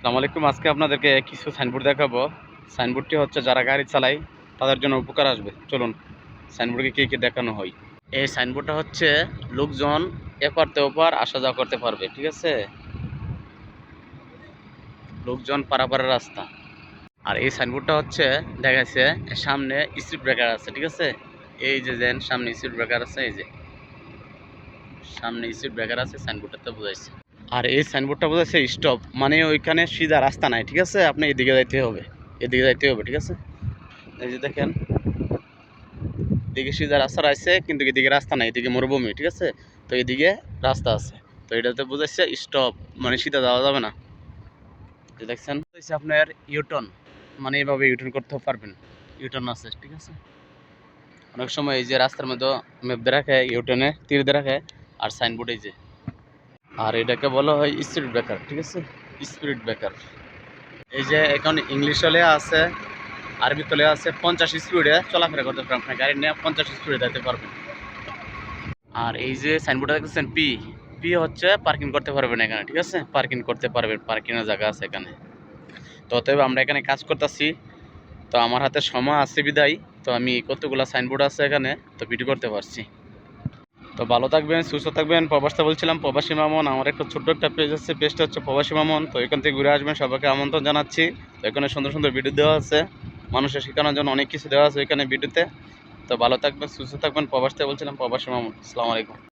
আসসালামু আলাইকুম। আজকে আপনাদেরকে কিছু সাইনবোর্ড দেখাবো। সাইনবোর্ডটি হচ্ছে যারা গাড়ি চালায় তাদের জন্য উপকার আসবে। চলুন সাইনবোর্ডে কি দেখানো হয়। এই সাইনবোর্ডটা হচ্ছে লোকজন এপার থেকে ওপার আসা যাওয়া করতে পারবে, ঠিক আছে? লোকজন পারাপারের রাস্তা। আর এই সাইনবোর্ডটা হচ্ছে দেখাচ্ছে সামনে স্পিড ব্রেকার আছে, ঠিক আছে? এই যে সামনে স্পিড ব্রেকার আছে, এই যে সামনে স্পিড ব্রেকার আছে, সাইনবোর্ডটাতে বোঝাইছে। আর এই সাইনবোর্ডটা বোঝাচ্ছে স্টপ, মানে ওইখানে সিধা রাস্তা নাই, ঠিক আছে? আপনি এদিকে যাইতে হবে, এদিকে যাইতে হবে, ঠিক আছে? এই যে দেখেন, এদিকে সিধা রাস্তা আছে কিন্তু এদিকে রাস্তা নাই, এদিকে মরুভূমি, ঠিক আছে? তো এদিকে রাস্তা আছে। তো এটাতে বোঝাচ্ছে স্টপ, মানে সিধা যাওয়া যাবে না। যে দেখছেন আপনার ইউটার্ন, মানে এইভাবে ইউটার্ন করতে পারবেন। ইউটার্ন আছে, ঠিক আছে? অনেক সময় এই যে রাস্তার মধ্যে ম্যাপ দিয়ে রাখে, ইউটার্নে তীর দিয়ে রাখে, আর সাইনবোর্ড এই যে। আর এটাকে বলা হয় স্পিড ব্রেকার, ঠিক আছে? Speed breaker. এই যে এখন ইংলিশ হলে আছে, আরবি তলে আছে 50 স্পিডে চলাফেরা করতে পারবেন, আপনার গাড়ি নিয়ে 50 স্পিডে যেতে পারবেন। আর এই যে সাইনবোর্ডটা দেখতেছেন পি, পি হচ্ছে পার্কিং করতে পারবেন এখানে, ঠিক আছে? পার্কিং করতে পারবেন, পার্কিংয়ের জায়গা আছে এখানে। তো অতএব আমরা এখানে কাজ করতেছি, তো আমার হাতে সময় আছে বিদায়, তো আমি কতগুলো সাইনবোর্ড আছে এখানে, তো ভিডিও করতে পারছি। তো ভালো থাকবেন, সুস্থ থাকবেন। প্রবাসটা বলছিলাম, প্রবাসী মামুন। আমার একটা ছোট্ট একটা পেজ আছে, পেজটা হচ্ছে প্রবাসী মামুন। তো এখান থেকে ঘুরে আসবেন, সবাইকে আমন্ত্রণ জানাচ্ছি। তো এখানে সুন্দর সুন্দর ভিডিও দেওয়া আছে, মানুষের শেখানোর জন্য অনেক কিছু দেওয়া আছে এখানে ভিডিওতে। তো ভালো থাকবেন, সুস্থ থাকবেন। প্রবাসটা বলছিলাম, প্রবাসী মামুন। আসসালামু আলাইকুম।